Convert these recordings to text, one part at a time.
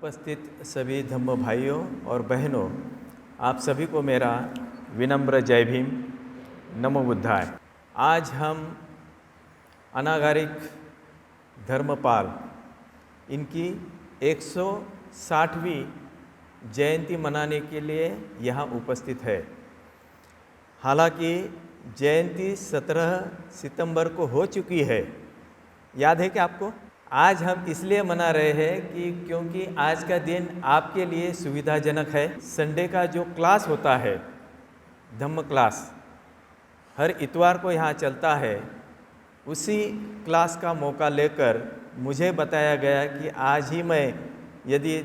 उपस्थित सभी धम्म भाइयों और बहनों, आप सभी को मेरा विनम्र जय भीम, नमो बुद्धाय। आज हम अनागारिक धर्मपाल इनकी 160वीं जयंती मनाने के लिए यहाँ उपस्थित है। हालांकि जयंती 17 सितंबर को हो चुकी है, याद है क्या आपको? आज हम इसलिए मना रहे हैं कि क्योंकि आज का दिन आपके लिए सुविधाजनक है। संडे का जो क्लास होता है, धम्म क्लास, हर इतवार को यहाँ चलता है। उसी क्लास का मौका लेकर मुझे बताया गया कि आज ही मैं यदि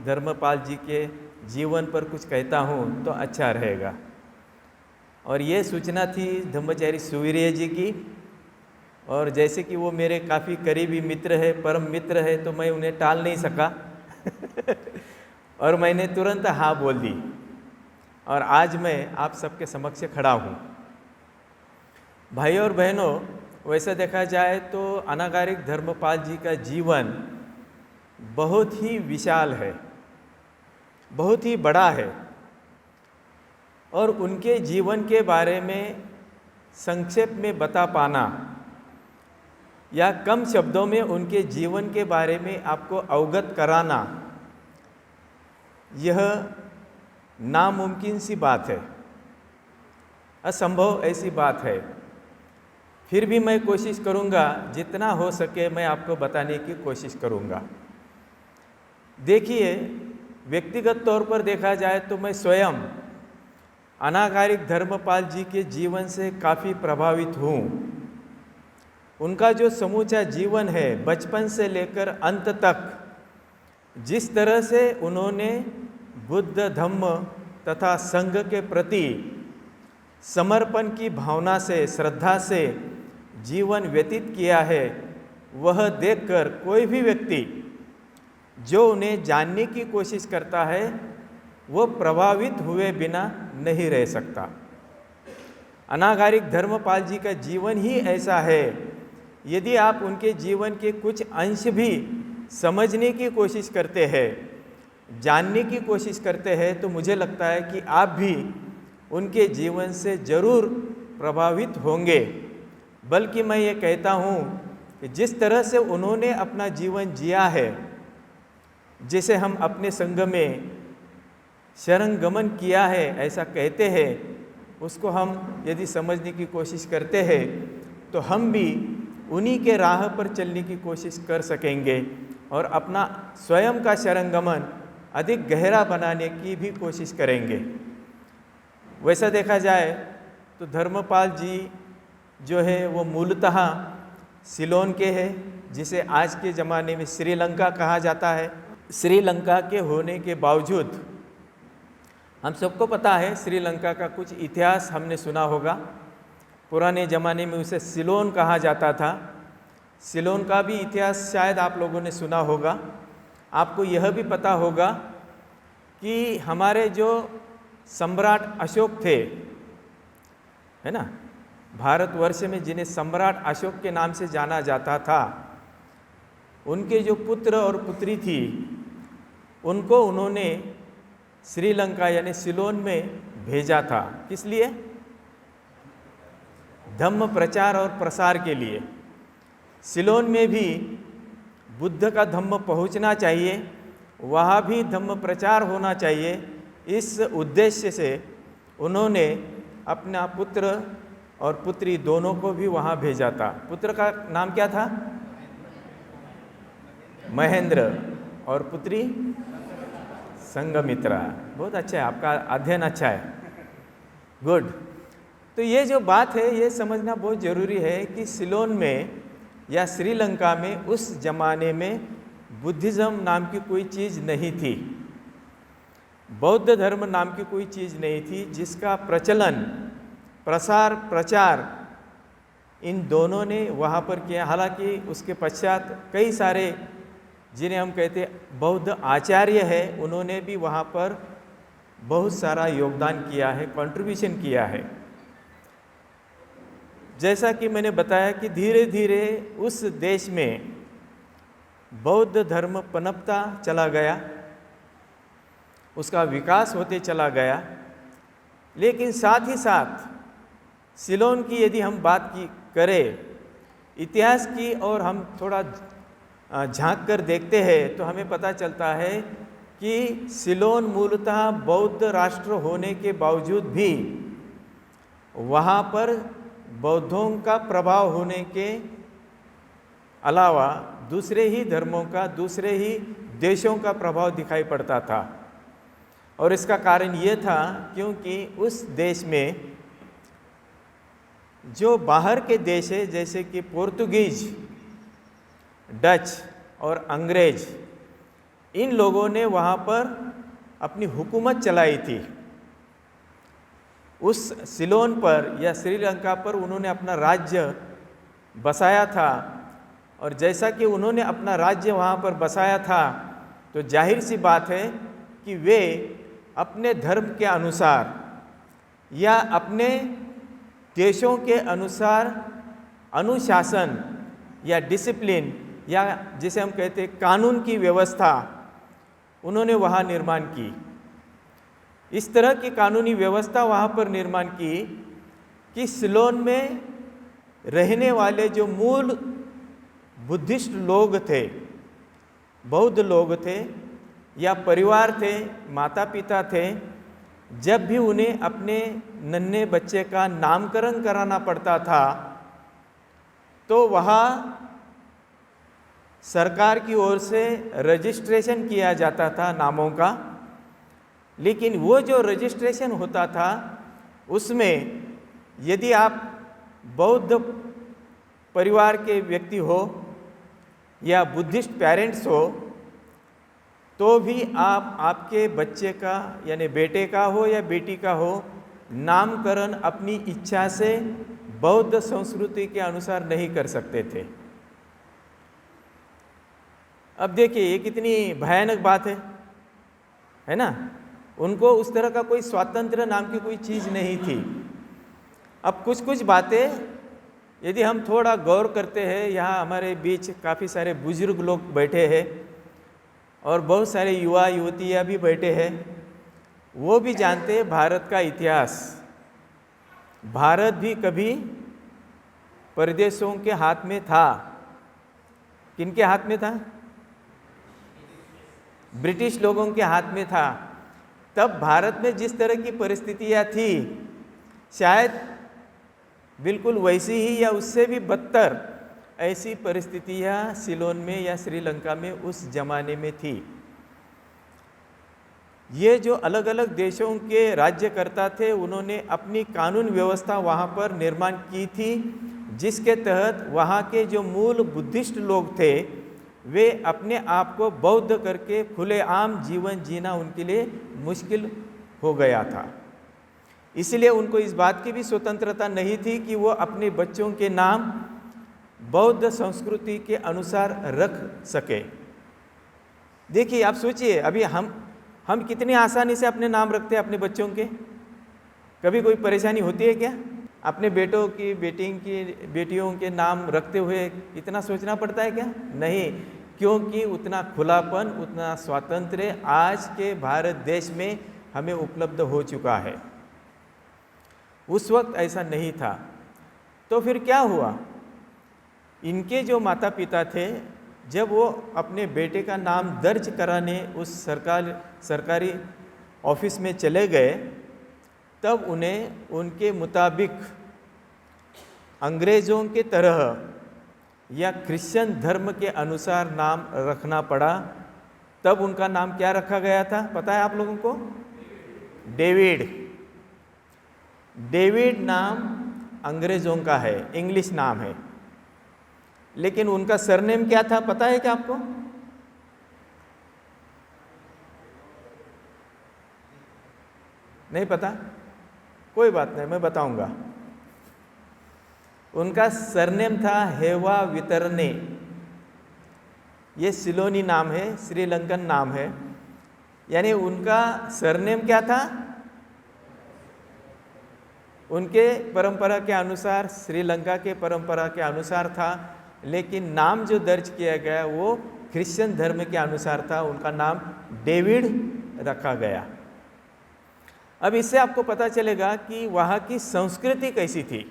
धर्मपाल जी के जीवन पर कुछ कहता हूँ तो अच्छा रहेगा। और ये सूचना थी धम्मचारी सुवीर्य जी की, और जैसे कि वो मेरे काफ़ी करीबी मित्र है, परम मित्र है, तो मैं उन्हें टाल नहीं सका और मैंने तुरंत हाँ बोल दी, और आज मैं आप सबके समक्ष खड़ा हूँ। भाइयों और बहनों, वैसे देखा जाए तो अनागारिक धर्मपाल जी का जीवन बहुत ही विशाल है, बहुत ही बड़ा है, और उनके जीवन के बारे में संक्षेप में बता पाना या कम शब्दों में उनके जीवन के बारे में आपको अवगत कराना, यह नामुमकिन सी बात है, असंभव ऐसी बात है। फिर भी मैं कोशिश करूँगा, जितना हो सके मैं आपको बताने की कोशिश करूँगा। देखिए, व्यक्तिगत तौर पर देखा जाए तो मैं स्वयं अनागारिक धर्मपाल जी के जीवन से काफ़ी प्रभावित हूँ। उनका जो समूचा जीवन है, बचपन से लेकर अंत तक, जिस तरह से उन्होंने बुद्ध धम्म तथा संघ के प्रति समर्पण की भावना से, श्रद्धा से जीवन व्यतीत किया है, वह देखकर कोई भी व्यक्ति जो उन्हें जानने की कोशिश करता है वो प्रभावित हुए बिना नहीं रह सकता। अनागारिक धर्मपाल जी का जीवन ही ऐसा है। यदि आप उनके जीवन के कुछ अंश भी समझने की कोशिश करते हैं, जानने की कोशिश करते हैं, तो मुझे लगता है कि आप भी उनके जीवन से ज़रूर प्रभावित होंगे। बल्कि मैं ये कहता हूँ कि जिस तरह से उन्होंने अपना जीवन जिया है, जिसे हम अपने संघ में शरणगमन किया है ऐसा कहते हैं, उसको हम यदि समझने की कोशिश करते हैं तो हम भी उन्हीं के राह पर चलने की कोशिश कर सकेंगे और अपना स्वयं का शरणगमन अधिक गहरा बनाने की भी कोशिश करेंगे। वैसा देखा जाए तो धर्मपाल जी जो है वो मूलतः सिलोन के हैं, जिसे आज के ज़माने में श्रीलंका कहा जाता है। श्रीलंका के होने के बावजूद हम सबको पता है श्रीलंका का कुछ इतिहास हमने सुना होगा। पुराने ज़माने में उसे सिलोन कहा जाता था। सिलोन का भी इतिहास शायद आप लोगों ने सुना होगा। आपको यह भी पता होगा कि हमारे जो सम्राट अशोक थे, है ना, भारतवर्ष में जिन्हें सम्राट अशोक के नाम से जाना जाता था, उनके जो पुत्र और पुत्री थी, उनको उन्होंने श्रीलंका यानी सिलोन में भेजा था। किस लिए? धम्म प्रचार और प्रसार के लिए। सिलोन में भी बुद्ध का धम्म पहुंचना चाहिए, वहाँ भी धम्म प्रचार होना चाहिए। इस उद्देश्य से उन्होंने अपना पुत्र और पुत्री दोनों को भी वहाँ भेजा था। पुत्र का नाम क्या था? महेंद्र, और पुत्री संघमित्रा। बहुत अच्छा है, आपका अध्ययन अच्छा है, गुड। तो ये जो बात है ये समझना बहुत ज़रूरी है कि सिलोन में या श्रीलंका में उस ज़माने में बुद्धिज़्म नाम की कोई चीज़ नहीं थी, बौद्ध धर्म नाम की कोई चीज़ नहीं थी, जिसका प्रचलन, प्रसार, प्रचार इन दोनों ने वहाँ पर किया। हालांकि उसके पश्चात कई सारे जिन्हें हम कहते बौद्ध आचार्य हैं, उन्होंने भी वहाँ पर बहुत सारा योगदान किया है, कंट्रीब्यूशन किया है। जैसा कि मैंने बताया कि धीरे धीरे उस देश में बौद्ध धर्म पनपता चला गया। उसका विकास होते चला गया। लेकिन साथ ही साथ सिलोन की यदि हम बात की करें इतिहास की और हम थोड़ा झांक कर देखते हैं तो हमें पता चलता है कि सिलोन मूलतः बौद्ध राष्ट्र होने के बावजूद भी वहाँ पर बौद्धों का प्रभाव होने के अलावा दूसरे ही धर्मों का, दूसरे ही देशों का प्रभाव दिखाई पड़ता था। और इसका कारण ये था क्योंकि उस देश में जो बाहर के देश है जैसे कि पोर्तुगीज, डच और अंग्रेज, इन लोगों ने वहाँ पर अपनी हुकूमत चलाई थी। उस सिलोन पर या श्रीलंका पर उन्होंने अपना राज्य बसाया था। और जैसा कि उन्होंने अपना राज्य वहाँ पर बसाया था तो जाहिर सी बात है कि वे अपने धर्म के अनुसार या अपने देशों के अनुसार अनुशासन या डिसिप्लिन या जिसे हम कहते हैं कानून की व्यवस्था उन्होंने वहाँ निर्माण की। इस तरह की कानूनी व्यवस्था वहाँ पर निर्माण की कि सिलोन में रहने वाले जो मूल बुद्धिस्ट लोग थे, बौद्ध लोग थे या परिवार थे, माता पिता थे, जब भी उन्हें अपने नन्हे बच्चे का नामकरण कराना पड़ता था तो वहाँ सरकार की ओर से रजिस्ट्रेशन किया जाता था नामों का। लेकिन वो जो रजिस्ट्रेशन होता था उसमें यदि आप बौद्ध परिवार के व्यक्ति हो या बुद्धिस्ट पेरेंट्स हो तो भी आप आपके बच्चे का यानी बेटे का हो या बेटी का हो नामकरण अपनी इच्छा से बौद्ध संस्कृति के अनुसार नहीं कर सकते थे। अब देखिए ये कितनी भयानक बात है ना। उनको उस तरह का कोई स्वातंत्र्य नाम की कोई चीज़ नहीं थी। अब कुछ कुछ बातें यदि हम थोड़ा गौर करते हैं, यहाँ हमारे बीच काफ़ी सारे बुजुर्ग लोग बैठे हैं और बहुत सारे युवा युवतियाँ भी बैठे हैं, वो भी जानते हैं भारत का इतिहास। भारत भी कभी परदेशों के हाथ में था। किनके हाथ में था? ब्रिटिश लोगों के हाथ में था। तब भारत में जिस तरह की परिस्थितियाँ थी शायद बिल्कुल वैसी ही या उससे भी बदतर ऐसी परिस्थितियाँ सिलोन में या श्रीलंका में उस जमाने में थी। ये जो अलग अलग देशों के राज्यकर्ता थे उन्होंने अपनी कानून व्यवस्था वहाँ पर निर्माण की थी जिसके तहत वहाँ के जो मूल बुद्धिस्ट लोग थे वे अपने आप को बौद्ध करके खुलेआम जीवन जीना उनके लिए मुश्किल हो गया था। इसलिए उनको इस बात की भी स्वतंत्रता नहीं थी कि वो अपने बच्चों के नाम बौद्ध संस्कृति के अनुसार रख सके। देखिए आप सोचिए, अभी हम कितनी आसानी से अपने नाम रखते हैं अपने बच्चों के। कभी कोई परेशानी होती है क्या? अपने बेटों की बेटियों के नाम रखते हुए इतना सोचना पड़ता है क्या? नहीं, क्योंकि उतना खुलापन, उतना स्वातंत्र्य आज के भारत देश में हमें उपलब्ध हो चुका है। उस वक्त ऐसा नहीं था। तो फिर क्या हुआ? इनके जो माता पिता थे जब वो अपने बेटे का नाम दर्ज कराने उस सरकारी ऑफिस में चले गए तब उन्हें उनके मुताबिक अंग्रेज़ों के तरह या क्रिश्चियन धर्म के अनुसार नाम रखना पड़ा। तब उनका नाम क्या रखा गया था पता है आप लोगों को? डेविड। डेविड नाम अंग्रेज़ों का है, इंग्लिश नाम है, लेकिन उनका सरनेम क्या था पता है क्या आपको? नहीं पता? कोई बात नहीं, मैं बताऊंगा। उनका सरनेम था हेवा वितरने। ये सिलोनी नाम है, श्रीलंकन नाम है। यानी उनका सरनेम क्या था? उनके परंपरा के अनुसार, श्रीलंका के परंपरा के अनुसार था, लेकिन नाम जो दर्ज किया गया वो क्रिश्चियन धर्म के अनुसार था। उनका नाम डेविड रखा गया। अब इससे आपको पता चलेगा कि वहाँ की संस्कृति कैसी थी।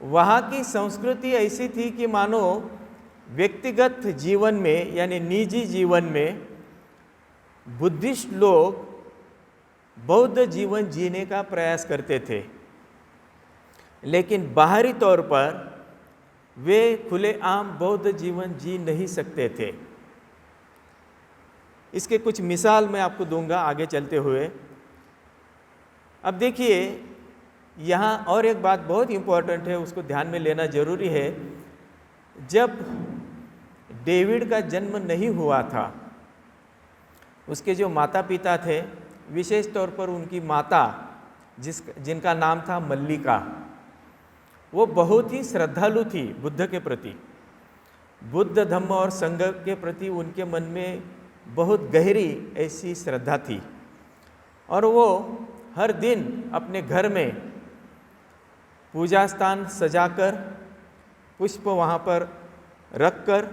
वहाँ की संस्कृति ऐसी थी कि मानो व्यक्तिगत जीवन में यानी निजी जीवन में बुद्धिस्ट लोग बौद्ध जीवन जीने का प्रयास करते थे, लेकिन बाहरी तौर पर वे खुलेआम बौद्ध जीवन जी नहीं सकते थे। इसके कुछ मिसाल मैं आपको दूंगा आगे चलते हुए। अब देखिए, यहाँ और एक बात बहुत इम्पोर्टेंट है, उसको ध्यान में लेना जरूरी है। जब डेविड का जन्म नहीं हुआ था, उसके जो माता पिता थे, विशेष तौर पर उनकी माता जिनका नाम था मल्लिका, वो बहुत ही श्रद्धालु थी बुद्ध के प्रति। बुद्ध धम्म और संघ के प्रति उनके मन में बहुत गहरी ऐसी श्रद्धा थी, और वो हर दिन अपने घर में पूजा स्थान सजाकर पुष्प वहाँ पर रखकर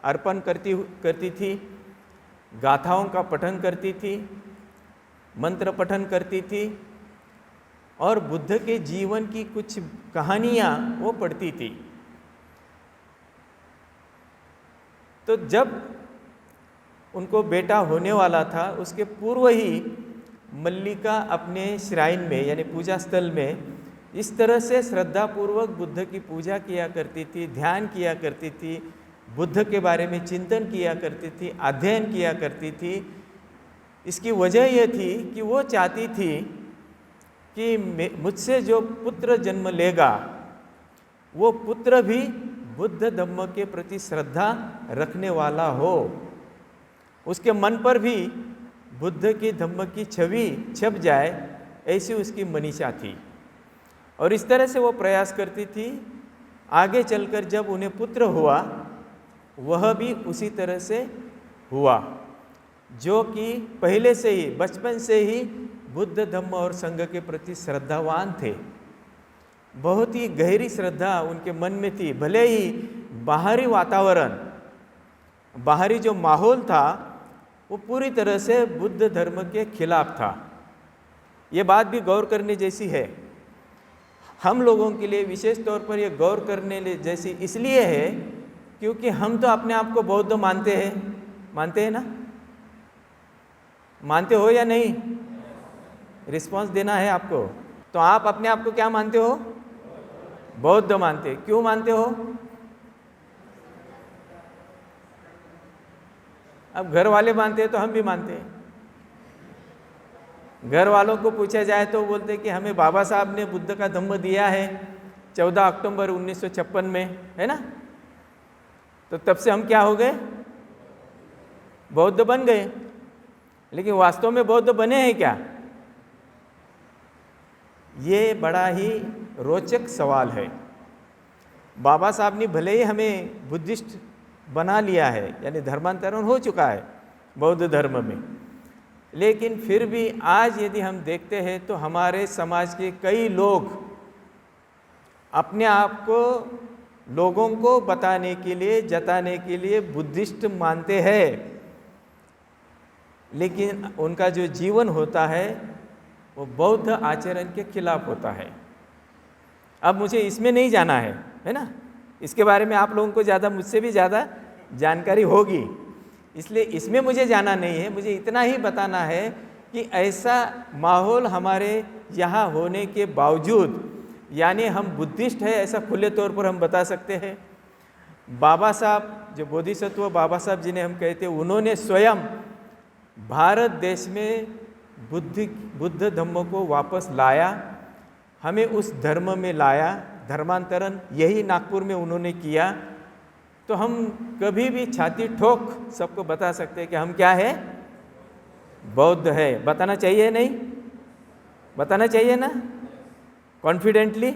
अर्पण करती थी, गाथाओं का पठन करती थी, मंत्र पठन करती थी, और बुद्ध के जीवन की कुछ कहानियाँ वो पढ़ती थी। तो जब उनको बेटा होने वाला था, उसके पूर्व ही मल्लिका अपने श्राइन में यानी पूजा स्थल में इस तरह से श्रद्धापूर्वक बुद्ध की पूजा किया करती थी, ध्यान किया करती थी, बुद्ध के बारे में चिंतन किया करती थी, अध्ययन किया करती थी। इसकी वजह यह थी कि वो चाहती थी कि मुझसे जो पुत्र जन्म लेगा वो पुत्र भी बुद्ध धम्म के प्रति श्रद्धा रखने वाला हो, उसके मन पर भी बुद्ध की धम्म की छवि छप जाए, ऐसी उसकी मनीषा थी। और इस तरह से वो प्रयास करती थी। आगे चलकर जब उन्हें पुत्र हुआ, वह भी उसी तरह से हुआ, जो कि पहले से ही बचपन से ही बुद्ध धम्म और संघ के प्रति श्रद्धावान थे। बहुत ही गहरी श्रद्धा उनके मन में थी, भले ही बाहरी वातावरण, बाहरी जो माहौल था वो पूरी तरह से बुद्ध धर्म के खिलाफ था। ये बात भी गौर करने जैसी है। हम लोगों के लिए विशेष तौर पर यह गौर करने जैसी इसलिए है क्योंकि हम तो अपने आप को बौद्ध मानते हैं ना? मानते हो या नहीं? रिस्पांस देना है आपको। तो आप अपने आप को क्या मानते हो? बौद्ध मानते। क्यों मानते हो? अब घर वाले मानते हैं तो हम भी मानते हैं। घर वालों को पूछा जाए तो बोलते हैं कि हमें बाबा साहब ने बुद्ध का धम्म दिया है 14 अक्टूबर 1956 में, है ना? तो तब से हम क्या हो गए? बौद्ध बन गए। लेकिन वास्तव में बौद्ध बने हैं क्या? ये बड़ा ही रोचक सवाल है। बाबा साहब ने भले ही हमें बुद्धिस्ट बना लिया है, यानी धर्मांतरण हो चुका है बौद्ध धर्म में, लेकिन फिर भी आज यदि हम देखते हैं तो हमारे समाज के कई लोग अपने आप को लोगों को बताने के लिए, जताने के लिए बुद्धिस्ट मानते हैं, लेकिन उनका जो जीवन होता है वो बौद्ध आचरण के खिलाफ होता है। अब मुझे इसमें नहीं जाना है ना? इसके बारे में आप लोगों को ज़्यादा, मुझसे भी ज़्यादा जानकारी होगी, इसलिए इसमें मुझे जाना नहीं है। मुझे इतना ही बताना है कि ऐसा माहौल हमारे यहाँ होने के बावजूद, यानी हम बुद्धिस्ट है ऐसा खुले तौर पर हम बता सकते हैं। बाबा साहब, जो बोधिसत्व बाबा साहब जिन्हें हम कहते हैं, उन्होंने स्वयं भारत देश में बुद्ध धम्म को वापस लाया, हमें उस धर्म में लाया। धर्मांतरण यही नागपुर में उन्होंने किया। तो हम कभी भी छाती ठोक सबको बता सकते हैं कि हम क्या है? बौद्ध है। बताना चाहिए नहीं? बताना चाहिए ना कॉन्फिडेंटली?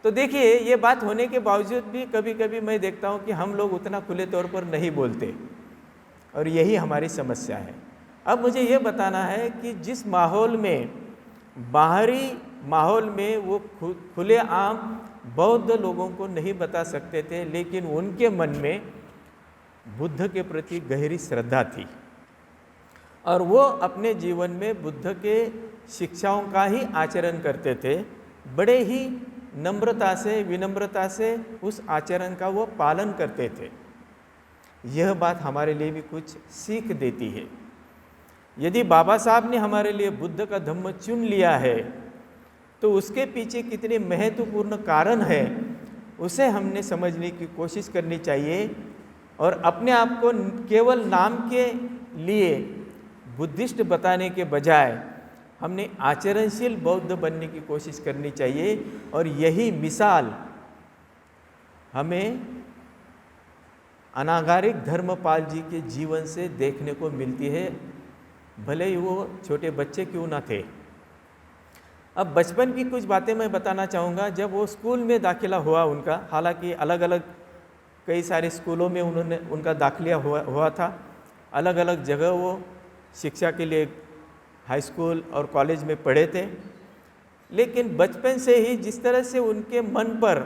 तो देखिए, ये बात होने के बावजूद भी कभी कभी मैं देखता हूँ कि हम लोग उतना खुले तौर पर नहीं बोलते, और यही हमारी समस्या है। अब मुझे ये बताना है कि जिस माहौल में, बाहरी माहौल में वो खुले आम बौद्ध लोगों को नहीं बता सकते थे, लेकिन उनके मन में बुद्ध के प्रति गहरी श्रद्धा थी। और वो अपने जीवन में बुद्ध के शिक्षाओं का ही आचरण करते थे। बड़े ही नम्रता से, विनम्रता से उस आचरण का वो पालन करते थे। यह बात हमारे लिए भी कुछ सीख देती है। यदि बाबा साहब ने हमारे लिए बुद्ध का धम्म चुन लिया है तो उसके पीछे कितने महत्वपूर्ण कारण है उसे हमने समझने की कोशिश करनी चाहिए, और अपने आप को केवल नाम के लिए बुद्धिस्ट बताने के बजाय हमने आचरणशील बौद्ध बनने की कोशिश करनी चाहिए। और यही मिसाल हमें अनागारिक धर्मपाल जी के जीवन से देखने को मिलती है, भले ही वो छोटे बच्चे क्यों ना थे। अब बचपन की कुछ बातें मैं बताना चाहूँगा। जब वो स्कूल में दाखिला हुआ उनका, हालांकि अलग अलग कई सारे स्कूलों में उनका दाखिला हुआ था, अलग अलग जगह वो शिक्षा के लिए हाई स्कूल और कॉलेज में पढ़े थे, लेकिन बचपन से ही जिस तरह से उनके मन पर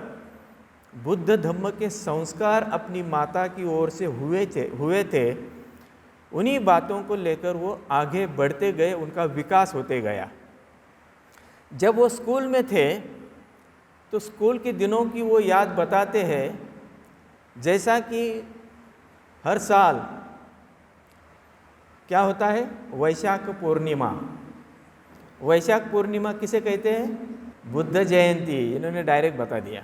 बुद्ध धम्म के संस्कार अपनी माता की ओर से हुए थे, उन्हीं बातों को लेकर वो आगे बढ़ते गए, उनका विकास होते गया। जब वो स्कूल में थे तो स्कूल के दिनों की वो याद बताते हैं, जैसा कि हर साल क्या होता है, वैशाख पूर्णिमा। वैशाख पूर्णिमा किसे कहते हैं? बुद्ध जयंती। इन्होंने डायरेक्ट बता दिया।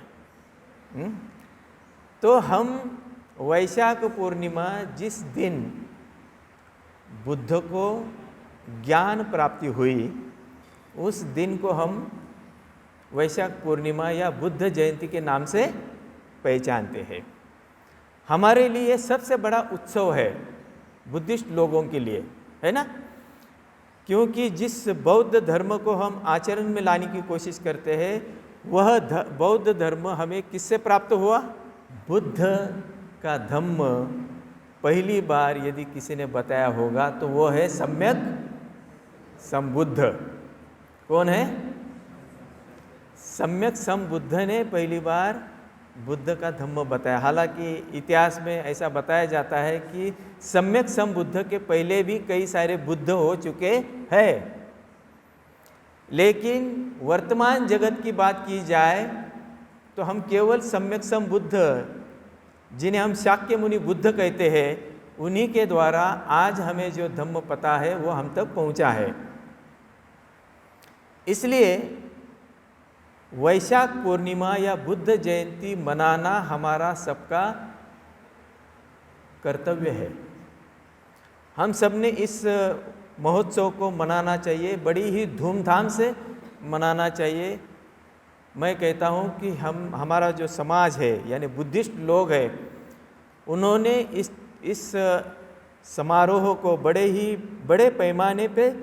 तो हम वैशाख पूर्णिमा, जिस दिन बुद्ध को ज्ञान प्राप्ति हुई, उस दिन को हम वैशाख पूर्णिमा या बुद्ध जयंती के नाम से पहचानते हैं। हमारे लिए सबसे बड़ा उत्सव है बुद्धिस्ट लोगों के लिए, है ना? क्योंकि जिस बौद्ध धर्म को हम आचरण में लाने की कोशिश करते हैं, वह बौद्ध धर्म हमें किससे प्राप्त हुआ? बुद्ध का धम्म पहली बार यदि किसी ने बताया होगा तो वो है सम्यक संबुद्ध। कौन है? सम्यक संबुद्ध ने पहली बार बुद्ध का धम्म बताया। हालांकि इतिहास में ऐसा बताया जाता है कि सम्यक संबुद्ध के पहले भी कई सारे बुद्ध हो चुके हैं, लेकिन वर्तमान जगत की बात की जाए तो हम केवल सम्यक संबुद्ध, जिन्हें हम शाक्य मुनि बुद्ध कहते हैं, उन्हीं के द्वारा आज हमें जो धम्म पता है वो हम तक पहुंचा है। इसलिए वैशाख पूर्णिमा या बुद्ध जयंती मनाना हमारा सबका कर्तव्य है। हम सब ने इस महोत्सव को मनाना चाहिए, बड़ी ही धूमधाम से मनाना चाहिए। मैं कहता हूँ कि हमारा जो समाज है, यानी बुद्धिस्ट लोग हैं, उन्होंने इस समारोह को बड़े पैमाने पे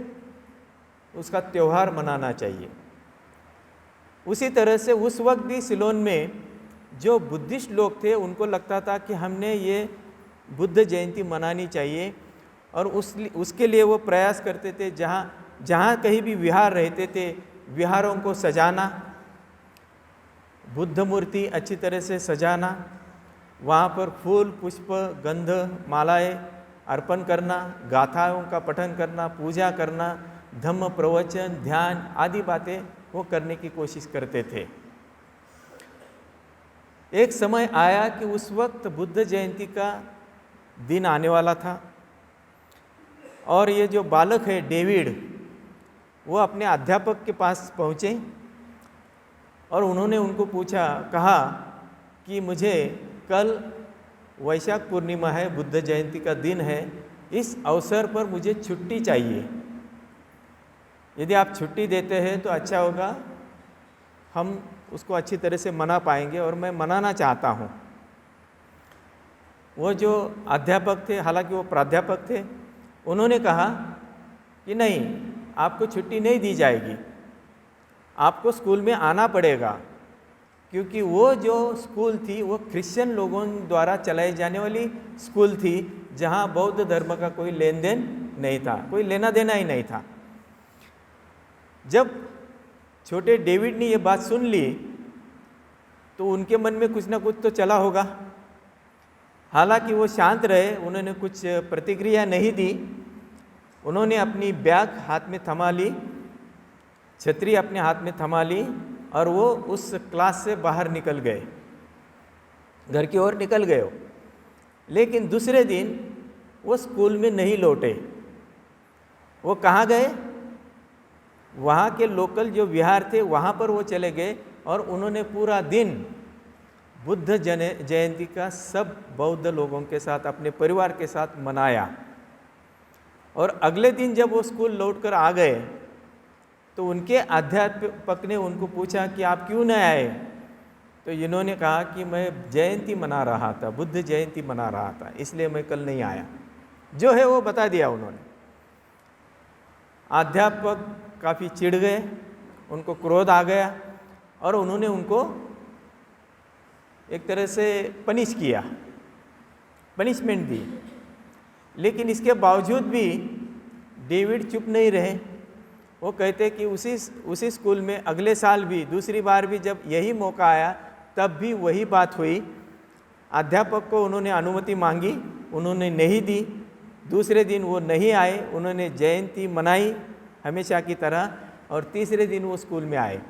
उसका त्यौहार मनाना चाहिए। उसी तरह से उस वक्त भी सिलोन में जो बुद्धिस्ट लोग थे, उनको लगता था कि हमने ये बुद्ध जयंती मनानी चाहिए, और उसके लिए वो प्रयास करते थे, जहाँ कहीं भी विहार रहते थे, विहारों को सजाना, बुद्ध मूर्ति अच्छी तरह से सजाना, वहाँ पर फूल, पुष्प, गंध, मालाएं अर्पण करना, गाथाओं का पठन करना, पूजा करना, धम्म प्रवचन, ध्यान आदि बातें वो करने की कोशिश करते थे। एक समय आया कि उस वक्त बुद्ध जयंती का दिन आने वाला था, और ये जो बालक है डेविड, वो अपने अध्यापक के पास पहुँचे और उन्होंने उनको कहा कि मुझे कल वैशाख पूर्णिमा है, बुद्ध जयंती का दिन है, इस अवसर पर मुझे छुट्टी चाहिए। यदि आप छुट्टी देते हैं तो अच्छा होगा, हम उसको अच्छी तरह से मना पाएंगे, और मैं मनाना चाहता हूँ। वो जो अध्यापक थे, हालांकि वो प्राध्यापक थे, उन्होंने कहा कि नहीं, आपको छुट्टी नहीं दी जाएगी, आपको स्कूल में आना पड़ेगा, क्योंकि वो जो स्कूल थी वो क्रिश्चियन लोगों द्वारा चलाई जाने वाली स्कूल थी, जहाँ बौद्ध धर्म का कोई लेन देन नहीं था, कोई लेना देना ही नहीं था। जब छोटे डेविड ने ये बात सुन ली तो उनके मन में कुछ ना कुछ तो चला होगा। हालांकि वो शांत रहे, उन्होंने कुछ प्रतिक्रिया नहीं दी। उन्होंने अपनी बैग हाथ में थमा ली, छतरी अपने हाथ में थमा ली और वो उस क्लास से बाहर निकल गए, घर की ओर निकल गए। लेकिन दूसरे दिन वो स्कूल में नहीं लौटे। वो कहाँ गए? वहाँ के लोकल जो विहार थे वहाँ पर वो चले गए और उन्होंने पूरा दिन बुद्ध जयंती का सब बौद्ध लोगों के साथ, अपने परिवार के साथ मनाया। और अगले दिन जब वो स्कूल लौटकर आ गए तो उनके अध्यापक ने उनको पूछा कि आप क्यों नहीं आए? तो इन्होंने कहा कि मैं जयंती मना रहा था, बुद्ध जयंती मना रहा था, इसलिए मैं कल नहीं आया। जो है वो बता दिया उन्होंने। अध्यापक काफ़ी चिढ़ गए, उनको क्रोध आ गया और उन्होंने उनको एक तरह से पनिश किया, पनिशमेंट दी। लेकिन इसके बावजूद भी डेविड चुप नहीं रहे। वो कहते कि उसी स्कूल में अगले साल भी, दूसरी बार भी जब यही मौका आया तब भी वही बात हुई। अध्यापक को उन्होंने अनुमति मांगी, उन्होंने नहीं दी। दूसरे दिन वो नहीं आए, उन्होंने जयंती मनाई हमेशा की तरह, और तीसरे दिन वो स्कूल में आए।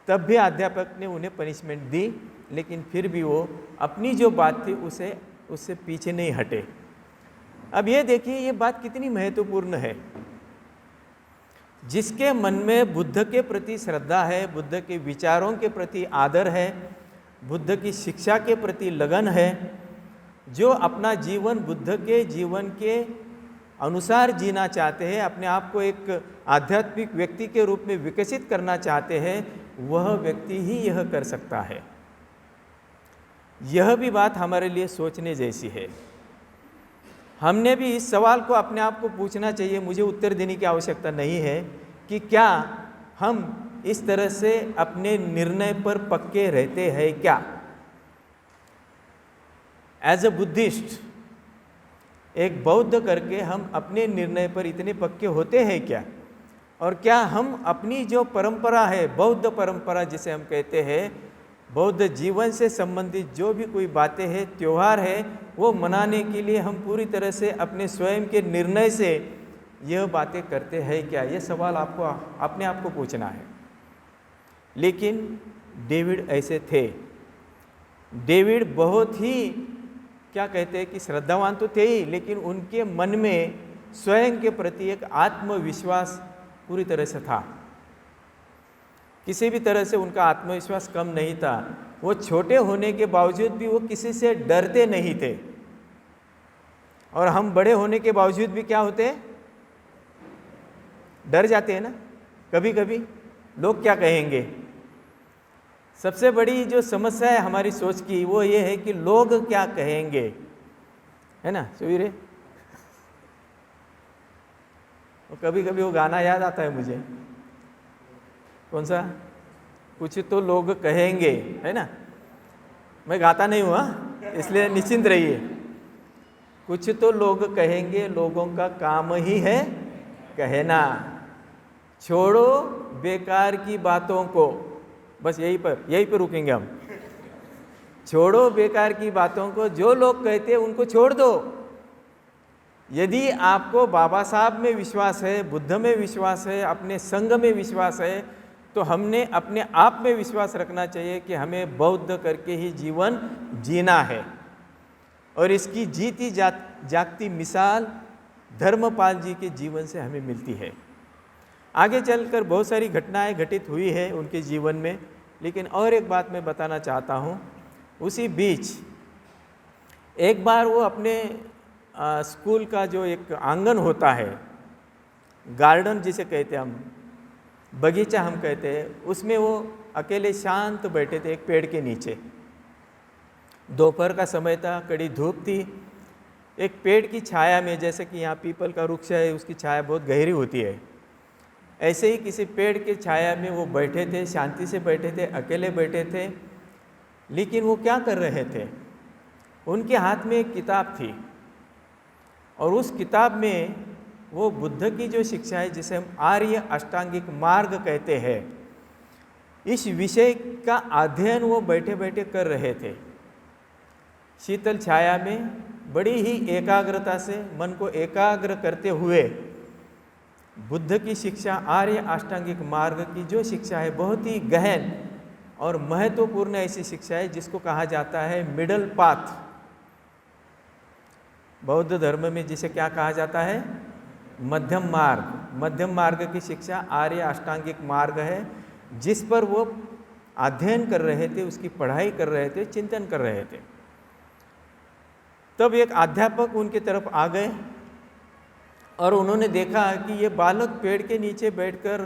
तब भी अध्यापक ने उन्हें पनिशमेंट दी, लेकिन फिर भी वो अपनी जो बात थी उससे पीछे नहीं हटे। अब ये देखिए, ये बात कितनी महत्वपूर्ण है। जिसके मन में बुद्ध के प्रति श्रद्धा है, बुद्ध के विचारों के प्रति आदर है, बुद्ध की शिक्षा के प्रति लगन है, जो अपना जीवन बुद्ध के जीवन के अनुसार जीना चाहते हैं, अपने आप को एक आध्यात्मिक व्यक्ति के रूप में विकसित करना चाहते हैं, वह व्यक्ति ही यह कर सकता है। यह भी बात हमारे लिए सोचने जैसी है। हमने भी इस सवाल को अपने आप को पूछना चाहिए। मुझे उत्तर देने की आवश्यकता नहीं है कि क्या हम इस तरह से अपने निर्णय पर पक्के रहते हैं क्या? एज अ बुद्धिस्ट, एक बौद्ध करके हम अपने निर्णय पर इतने पक्के होते हैं क्या? और क्या हम अपनी जो परंपरा है, बौद्ध परंपरा जिसे हम कहते हैं, बौद्ध जीवन से संबंधित जो भी कोई बातें हैं, त्यौहार है, वो मनाने के लिए हम पूरी तरह से अपने स्वयं के निर्णय से यह बातें करते हैं क्या? ये सवाल आपको अपने आप को पूछना है। लेकिन डेविड ऐसे थे। डेविड बहुत ही, क्या कहते हैं कि श्रद्धावान तो थे ही, लेकिन उनके मन में स्वयं के प्रति एक आत्मविश्वास पूरी तरह से था। किसी भी तरह से उनका आत्मविश्वास कम नहीं था। वो छोटे होने के बावजूद भी वो किसी से डरते नहीं थे। और हम बड़े होने के बावजूद भी क्या होते हैं? डर जाते हैं ना कभी कभी। लोग क्या कहेंगे? सबसे बड़ी जो समस्या है हमारी सोच की वो ये है कि लोग क्या कहेंगे, है ना सुवीरे? कभी कभी वो गाना याद आता है मुझे। कौन सा? कुछ तो लोग कहेंगे, है ना? मैं गाता नहीं हुआ, इसलिए निश्चिंत रहिए। कुछ तो लोग कहेंगे, लोगों का काम ही है कहना। छोड़ो बेकार की बातों को। बस यहीं पर रुकेंगे हम। छोड़ो बेकार की बातों को, जो लोग कहते हैं उनको छोड़ दो। यदि आपको बाबा साहब में विश्वास है, बुद्ध में विश्वास है, अपने संघ में विश्वास है, तो हमने अपने आप में विश्वास रखना चाहिए कि हमें बौद्ध करके ही जीवन जीना है। और इसकी जीती जागती मिसाल धर्मपाल जी के जीवन से हमें मिलती है। आगे चलकर बहुत सारी घटनाएं घटित हुई है उनके जीवन में, लेकिन और एक बात मैं बताना चाहता हूँ। उसी बीच एक बार वो अपने स्कूल का जो एक आंगन होता है, गार्डन जिसे कहते हैं हम, बगीचा हम कहते हैं, उसमें वो अकेले शांत बैठे थे एक पेड़ के नीचे। दोपहर का समय था, कड़ी धूप थी। एक पेड़ की छाया में, जैसे कि यहाँ पीपल का वृक्ष है, उसकी छाया बहुत गहरी होती है, ऐसे ही किसी पेड़ के छाया में वो बैठे थे, शांति से बैठे थे, अकेले बैठे थे। लेकिन वो क्या कर रहे थे? उनके हाथ में एक किताब थी और उस किताब में वो बुद्ध की जो शिक्षा है, जिसे हम आर्य अष्टांगिक मार्ग कहते हैं, इस विषय का अध्ययन वो बैठे बैठे कर रहे थे। शीतल छाया में बड़ी ही एकाग्रता से मन को एकाग्र करते हुए बुद्ध की शिक्षा, आर्य अष्टांगिक मार्ग की जो शिक्षा है, बहुत ही गहन और महत्वपूर्ण ऐसी शिक्षा है जिसको कहा जाता है मिडल पाथ। बौद्ध धर्म में जिसे क्या कहा जाता है? मध्यम मार्ग। मध्यम मार्ग की शिक्षा आर्य अष्टांगिक मार्ग है, जिस पर वो अध्ययन कर रहे थे, उसकी पढ़ाई कर रहे थे, चिंतन कर रहे थे। तब एक अध्यापक उनकी तरफ आ गए और उन्होंने देखा कि ये बालक पेड़ के नीचे बैठकर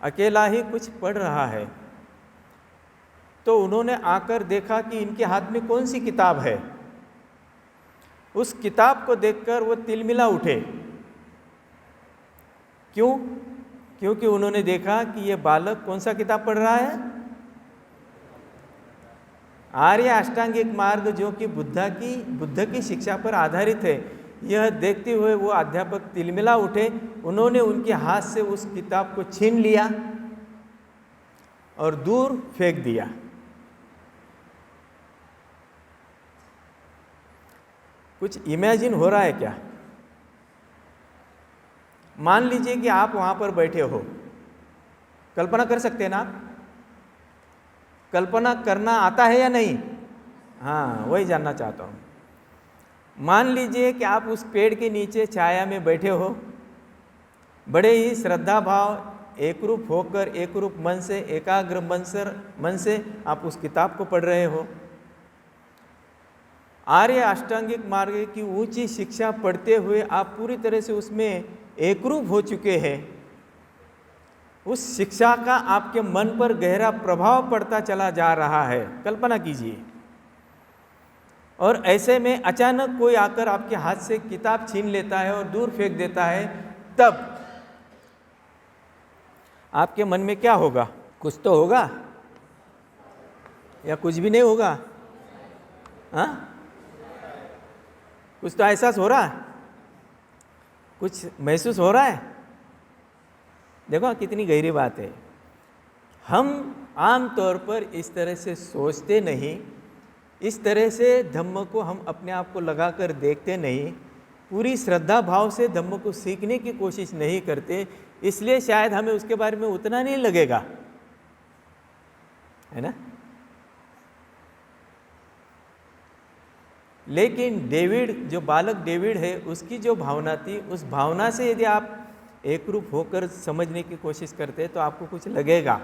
अकेला ही कुछ पढ़ रहा है। तो उन्होंने आकर देखा कि इनके हाथ में कौन सी किताब है। उस किताब को देखकर वो तिलमिला उठे। क्यों? क्योंकि उन्होंने देखा कि ये बालक कौन सा किताब पढ़ रहा है? आर्य अष्टांगिक मार्ग, जो कि बुद्ध की शिक्षा पर आधारित है। यह देखते हुए वो अध्यापक तिलमिला उठे। उन्होंने उनके हाथ से उस किताब को छीन लिया और दूर फेंक दिया। कुछ इमेजिन हो रहा है क्या? मान लीजिए कि आप वहां पर बैठे हो, कल्पना कर सकते हैं ना आप? कल्पना करना आता है या नहीं? हाँ, वही जानना चाहता हूँ। मान लीजिए कि आप उस पेड़ के नीचे छाया में बैठे हो, बड़े ही श्रद्धा भाव एकरूप होकर, एकरूप मन से, एकाग्र मन से आप उस किताब को पढ़ रहे हो। आर्य अष्टांगिक मार्ग की ऊंची शिक्षा पढ़ते हुए आप पूरी तरह से उसमें एकरूप हो चुके हैं। उस शिक्षा का आपके मन पर गहरा प्रभाव पड़ता चला जा रहा है। कल्पना कीजिए। और ऐसे में अचानक कोई आकर आपके हाथ से किताब छीन लेता है और दूर फेंक देता है, तब आपके मन में क्या होगा? कुछ तो होगा या कुछ भी नहीं होगा? हाँ, कुछ तो एहसास हो रहा है, कुछ महसूस हो रहा है। देखो कितनी गहरी बात है। हम आम तौर पर इस तरह से सोचते नहीं, इस तरह से धम्म को हम अपने आप को लगाकर देखते नहीं, पूरी श्रद्धा भाव से धम्म को सीखने की कोशिश नहीं करते, इसलिए शायद हमें उसके बारे में उतना नहीं लगेगा, है ना? लेकिन डेविड, जो बालक डेविड है, उसकी जो भावना थी, उस भावना से यदि आप एकरूप होकर समझने की कोशिश करते तो आपको कुछ लगेगा।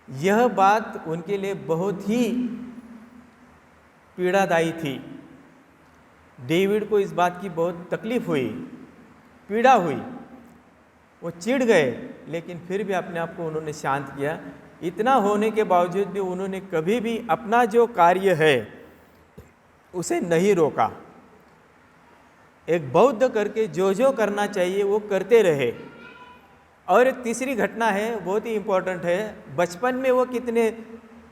यह बात उनके लिए बहुत ही पीड़ादायी थी। डेविड को इस बात की बहुत तकलीफ हुई, पीड़ा हुई। वो चिढ़ गए, लेकिन फिर भी अपने आप को उन्होंने शांत किया। इतना होने के बावजूद भी उन्होंने कभी भी अपना जो कार्य है उसे नहीं रोका। एक बौद्ध करके जो करना चाहिए वो करते रहे। और एक तीसरी घटना है, बहुत ही इम्पोर्टेंट है। बचपन में वो कितने,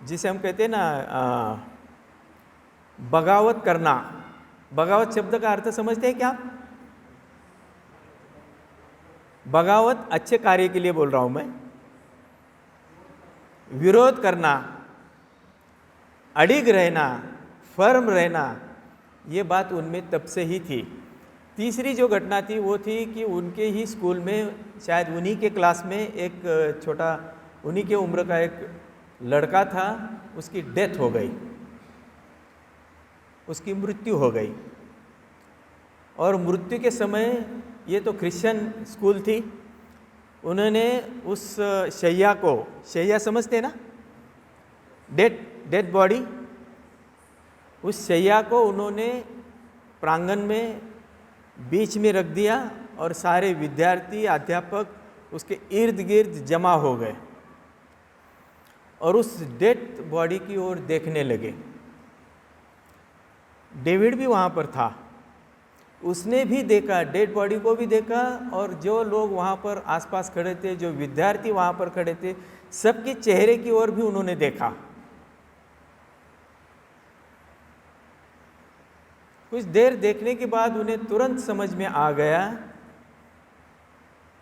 जिसे हम कहते हैं ना बगावत करना, बगावत शब्द का अर्थ समझते हैं क्या? बगावत अच्छे कार्य के लिए बोल रहा हूं मैं। विरोध करना, अडिग रहना, फर्म रहना, ये बात उनमें तब से ही थी। तीसरी जो घटना थी वो थी कि उनके ही स्कूल में, शायद उन्हीं के क्लास में एक छोटा, उन्हीं के उम्र का एक लड़का था, उसकी डेथ हो गई, उसकी मृत्यु हो गई। और मृत्यु के समय, ये तो क्रिश्चियन स्कूल थी, उन्होंने उस शैया को, शैया समझते हैं ना, डेड बॉडी, उस शैया को उन्होंने प्रांगण में बीच में रख दिया और सारे विद्यार्थी, अध्यापक उसके इर्द गिर्द जमा हो गए और उस डेड बॉडी की ओर देखने लगे। डेविड भी वहाँ पर था, उसने भी देखा, डेड बॉडी को भी देखा, और जो लोग वहाँ पर आसपास खड़े थे, जो विद्यार्थी वहाँ पर खड़े थे, सबके चेहरे की ओर भी उन्होंने देखा। कुछ देर देखने के बाद उन्हें तुरंत समझ में आ गया,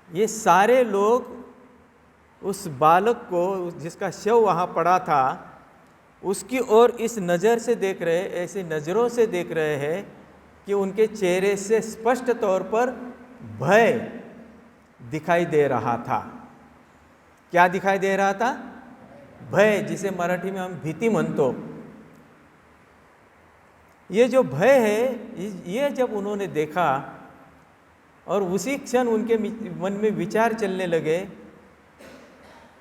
ये सारे लोग उस बालक को, जिसका शव वहाँ पड़ा था, उसकी ओर इस नज़र से देख रहे, ऐसे नज़रों से देख रहे हैं कि उनके चेहरे से स्पष्ट तौर पर भय दिखाई दे रहा था। क्या दिखाई दे रहा था? भय, जिसे मराठी में हम भीति म्हणतो। ये जो भय है, ये जब उन्होंने देखा और उसी क्षण उनके मन में विचार चलने लगे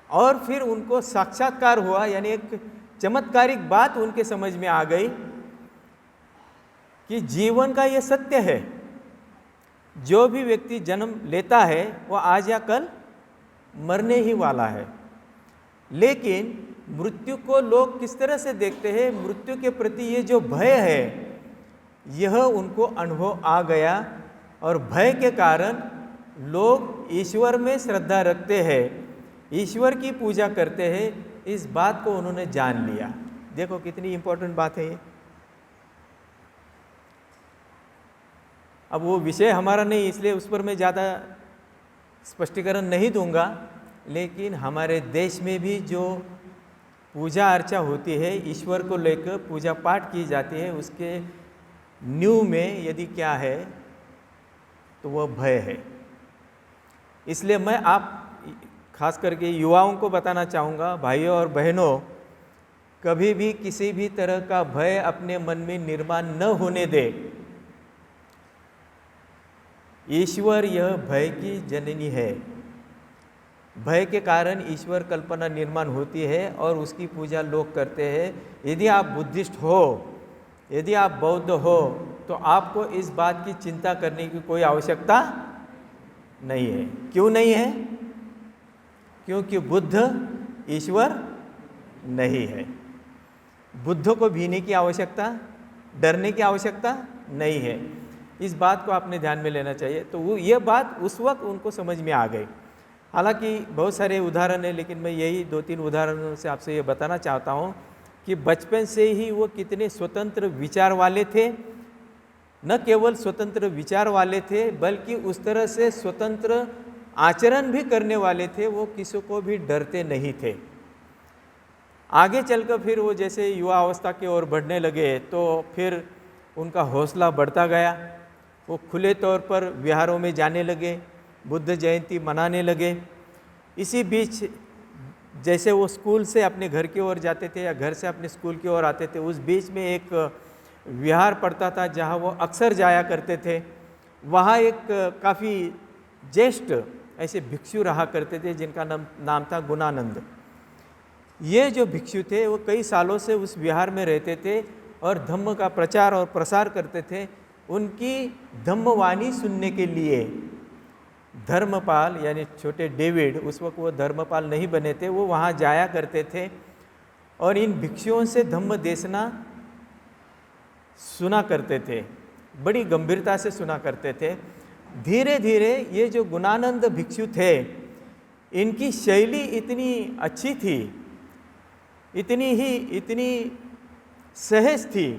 और फिर उनको साक्षात्कार हुआ, यानी एक चमत्कारिक बात उनके समझ में आ गई कि जीवन का ये सत्य है, जो भी व्यक्ति जन्म लेता है वो आज या कल मरने ही वाला है। लेकिन मृत्यु को लोग किस तरह से देखते हैं? मृत्यु के प्रति ये जो भय है, यह उनको अनुभव आ गया और भय के कारण लोग ईश्वर में श्रद्धा रखते हैं, ईश्वर की पूजा करते हैं। इस बात को उन्होंने जान लिया। देखो कितनी इंपॉर्टेंट बात है ये। अब वो विषय हमारा नहीं, इसलिए उस पर मैं ज़्यादा स्पष्टीकरण नहीं दूंगा, लेकिन हमारे देश में भी जो पूजा अर्चा होती है, ईश्वर को लेकर पूजा पाठ की जाती है, उसके न्यू में यदि क्या है तो वह भय है। इसलिए मैं आप खास करके युवाओं को बताना चाहूँगा, भाइयों और बहनों, कभी भी किसी भी तरह का भय अपने मन में निर्माण न होने दे। ईश्वर यह भय की जननी है। भय के कारण ईश्वर कल्पना निर्माण होती है और उसकी पूजा लोग करते हैं। यदि आप बुद्धिस्ट हो, यदि आप बौद्ध हो, तो आपको इस बात की चिंता करने की कोई आवश्यकता नहीं है। क्यों नहीं है? क्योंकि बुद्ध ईश्वर नहीं है। बुद्ध को भीने की आवश्यकता, डरने की आवश्यकता नहीं है। इस बात को आपने ध्यान में लेना चाहिए। तो वो ये बात उस वक्त उनको समझ में आ गई। हालांकि बहुत सारे उदाहरण हैं, लेकिन मैं यही 2-3 उदाहरणों से आपसे ये बताना चाहता हूँ कि बचपन से ही वो कितने स्वतंत्र विचार वाले थे। न केवल स्वतंत्र विचार वाले थे, बल्कि उस तरह से स्वतंत्र आचरण भी करने वाले थे। वो किसी को भी डरते नहीं थे। आगे चलकर फिर वो जैसे युवा अवस्था की ओर बढ़ने लगे, तो फिर उनका हौसला बढ़ता गया। वो खुले तौर पर विहारों में जाने लगे, बुद्ध जयंती मनाने लगे। इसी बीच जैसे वो स्कूल से अपने घर की ओर जाते थे या घर से अपने स्कूल की ओर आते थे, उस बीच में एक विहार पड़ता था जहाँ वो अक्सर जाया करते थे। वहाँ एक काफ़ी ज्येष्ठ ऐसे भिक्षु रहा करते थे जिनका नाम था गुणानंद। ये जो भिक्षु थे वो कई सालों से उस विहार में रहते थे और धम्म का प्रचार और प्रसार करते थे। उनकी धम्मवाणी सुनने के लिए धर्मपाल, यानी छोटे डेविड, उस वक्त वो धर्मपाल नहीं बने थे, वो वहाँ जाया करते थे और इन भिक्षुओं से धम्म देशना सुना करते थे। बड़ी गंभीरता से सुना करते थे। धीरे धीरे ये जो गुणानंद भिक्षु थे, इनकी शैली इतनी अच्छी थी, इतनी सहज थी,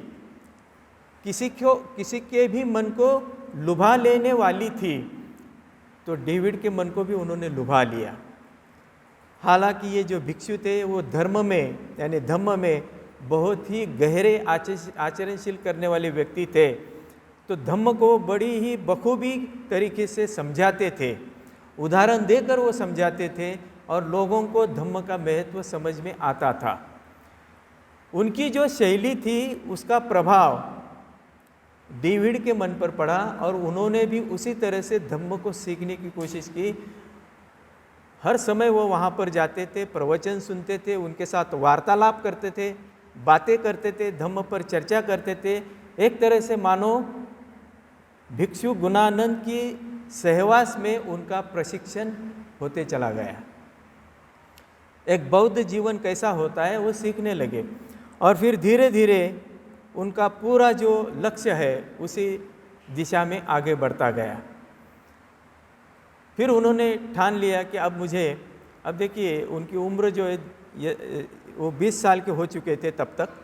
किसी के भी मन को लुभा लेने वाली थी। तो डेविड के मन को भी उन्होंने लुभा लिया। हालांकि ये जो भिक्षु थे वो धर्म में, यानी धम्म में बहुत ही गहरे आचरणशील करने वाले व्यक्ति थे। तो धम्म को बड़ी ही बखूबी तरीके से समझाते थे, उदाहरण देकर वो समझाते थे और लोगों को धम्म का महत्व समझ में आता था। उनकी जो शैली थी उसका प्रभाव डेविड के मन पर पड़ा और उन्होंने भी उसी तरह से धम्म को सीखने की कोशिश की। हर समय वो वहाँ पर जाते थे, प्रवचन सुनते थे, उनके साथ वार्तालाप करते थे, बातें करते थे, धम्म पर चर्चा करते थे। एक तरह से मानो भिक्षु गुणानंद की सहवास में उनका प्रशिक्षण होते चला गया। एक बौद्ध जीवन कैसा होता है वो सीखने लगे और फिर धीरे धीरे उनका पूरा जो लक्ष्य है उसी दिशा में आगे बढ़ता गया। फिर उन्होंने ठान लिया कि अब देखिए उनकी उम्र जो है वो 20 साल के हो चुके थे तब तक।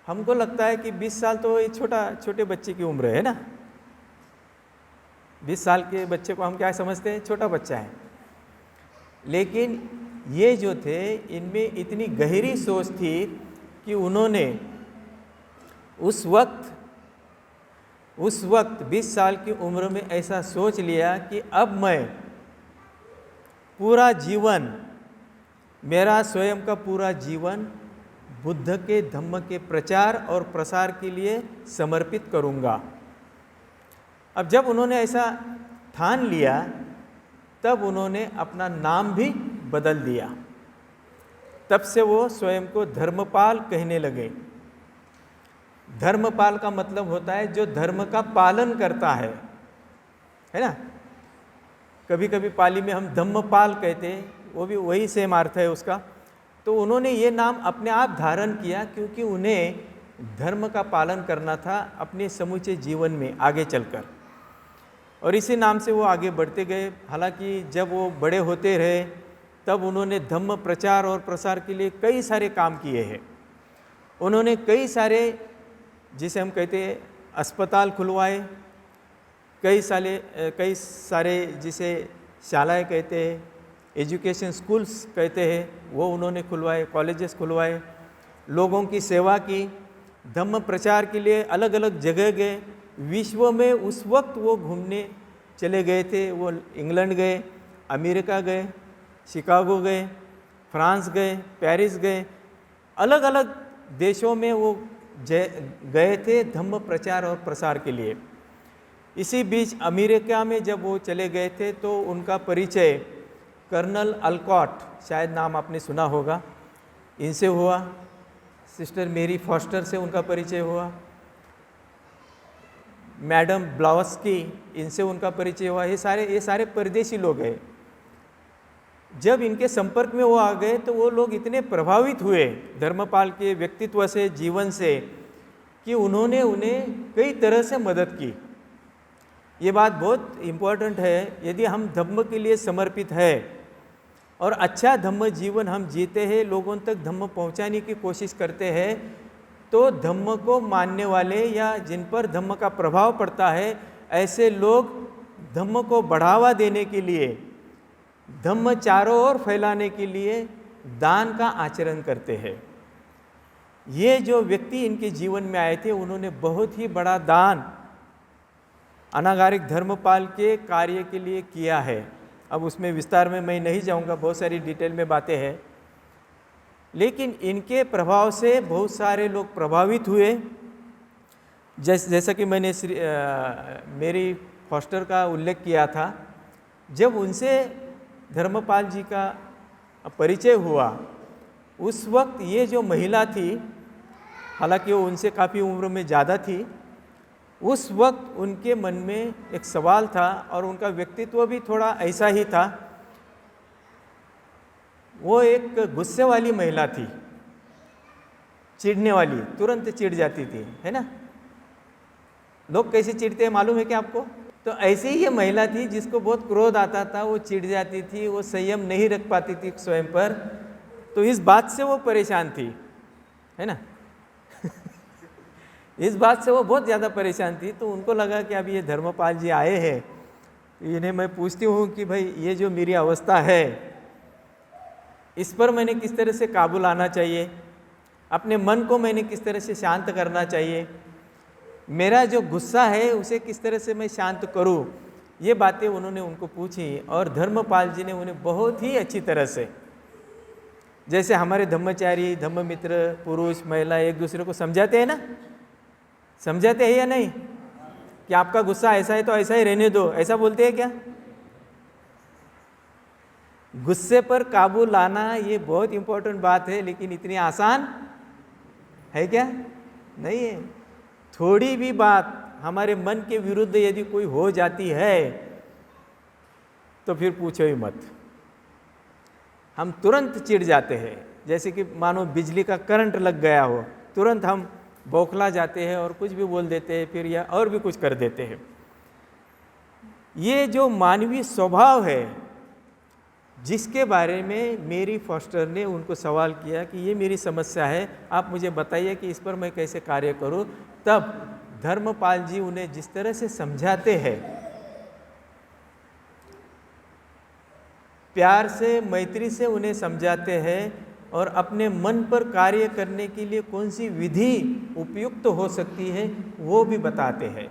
हमको लगता है कि 20 साल तो ये छोटे बच्चे की उम्र है ना। 20 साल के बच्चे को हम क्या समझते हैं? छोटा बच्चा है। लेकिन ये जो थे इनमें इतनी गहरी सोच थी कि उन्होंने उस वक्त उस वक्त 20 साल की उम्र में ऐसा सोच लिया कि अब मैं पूरा जीवन, मेरा स्वयं का पूरा जीवन बुद्ध के धम्म के प्रचार और प्रसार के लिए समर्पित करूँगा। अब जब उन्होंने ऐसा ठान लिया तब उन्होंने अपना नाम भी बदल दिया। तब से वो स्वयं को धर्मपाल कहने लगे। धर्मपाल का मतलब होता है जो धर्म का पालन करता है ना। कभी कभी पाली में हम धम्मपाल कहते हैं, वो भी वही सेम अर्थ है उसका। तो उन्होंने ये नाम अपने आप धारण किया क्योंकि उन्हें धर्म का पालन करना था अपने समूचे जीवन में आगे चलकर, और इसी नाम से वो आगे बढ़ते गए। हालांकि जब वो बड़े होते रहे तब उन्होंने धम्म प्रचार और प्रसार के लिए कई सारे काम किए हैं। उन्होंने कई सारे, जिसे हम कहते हैं अस्पताल खुलवाए, कई सारे जिसे शालाएँ कहते हैं, एजुकेशन स्कूल्स कहते हैं, वो उन्होंने खुलवाए, कॉलेजेस खुलवाए, लोगों की सेवा की, धम्म प्रचार के लिए अलग अलग जगह गए। विश्व में उस वक्त वो घूमने चले गए थे। वो इंग्लैंड गए, अमेरिका गए, शिकागो गए, फ्रांस गए, पेरिस गए, अलग अलग देशों में वो गए थे धम्म प्रचार और प्रसार के लिए। इसी बीच अमेरिका में जब वो चले गए थे तो उनका परिचय कर्नल अल्कॉट, शायद नाम आपने सुना होगा, इनसे हुआ। सिस्टर मेरी फॉस्टर से उनका परिचय हुआ। मैडम ब्लावस्की, इनसे उनका परिचय हुआ। ये सारे परदेशी लोग हैं। जब इनके संपर्क में वो आ गए तो वो लोग इतने प्रभावित हुए धर्मपाल के व्यक्तित्व से, जीवन से, कि उन्होंने उन्हें कई तरह से मदद की। ये बात बहुत इम्पोर्टेंट है। यदि हम धम्म के लिए समर्पित है और अच्छा धम्म जीवन हम जीते हैं, लोगों तक धम्म पहुंचाने की कोशिश करते हैं, तो धम्म को मानने वाले या जिन पर धम्म का प्रभाव पड़ता है, ऐसे लोग धम्म को बढ़ावा देने के लिए, धम्म चारों ओर फैलाने के लिए दान का आचरण करते हैं। ये जो व्यक्ति इनके जीवन में आए थे, उन्होंने बहुत ही बड़ा दान अनागारिक धर्मपाल के कार्य के लिए किया है। अब उसमें विस्तार में मैं नहीं जाऊंगा, बहुत सारी डिटेल में बातें हैं, लेकिन इनके प्रभाव से बहुत सारे लोग प्रभावित हुए। जैसा कि मैंने मेरी फॉस्टर का उल्लेख किया था, जब उनसे धर्मपाल जी का परिचय हुआ, उस वक्त ये जो महिला थी, हालांकि वो उनसे काफ़ी उम्र में ज़्यादा थी, उस वक्त उनके मन में एक सवाल था और उनका व्यक्तित्व भी थोड़ा ऐसा ही था। वो एक गुस्से वाली महिला थी, चिढ़ने वाली, तुरंत चिढ़ जाती थी, है ना। लोग कैसे चिढ़ते हैं मालूम है क्या आपको? तो ऐसे ही ये महिला थी जिसको बहुत क्रोध आता था, वो चिढ़ जाती थी, वो संयम नहीं रख पाती थी स्वयं पर। तो इस बात से वो परेशान थी, है ना। इस बात से वो बहुत ज़्यादा परेशान थी। तो उनको लगा कि अब ये धर्मपाल जी आए हैं, इन्हें मैं पूछती हूँ कि भाई ये जो मेरी अवस्था है, इस पर मैंने किस तरह से काबू लाना चाहिए, अपने मन को मैंने किस तरह से शांत करना चाहिए, मेरा जो गुस्सा है उसे किस तरह से मैं शांत करूं। ये बातें उन्होंने उनको पूछी और धर्मपाल जी ने उन्हें बहुत ही अच्छी तरह से, जैसे हमारे धम्मचारी, धम्म मित्र, पुरुष महिला एक दूसरे को समझाते हैं ना, समझाते हैं या नहीं, कि आपका गुस्सा ऐसा है तो ऐसा ही रहने दो, ऐसा बोलते हैं क्या? गुस्से पर काबू लाना ये बहुत इम्पोर्टेंट बात है, लेकिन इतनी आसान है क्या? नहीं है। थोड़ी भी बात हमारे मन के विरुद्ध यदि कोई हो जाती है तो फिर पूछो ही मत, हम तुरंत चिढ़ जाते हैं। जैसे कि मानो बिजली का करंट लग गया हो, तुरंत हम बौखला जाते हैं और कुछ भी बोल देते हैं, फिर या और भी कुछ कर देते हैं। ये जो मानवीय स्वभाव है, जिसके बारे में मेरी फॉस्टर ने उनको सवाल किया कि ये मेरी समस्या है, आप मुझे बताइए कि इस पर मैं कैसे कार्य करूं, तब धर्मपाल जी उन्हें जिस तरह से समझाते हैं, प्यार से, मैत्री से उन्हें समझाते हैं और अपने मन पर कार्य करने के लिए कौन सी विधि उपयुक्त हो सकती है वो भी बताते हैं।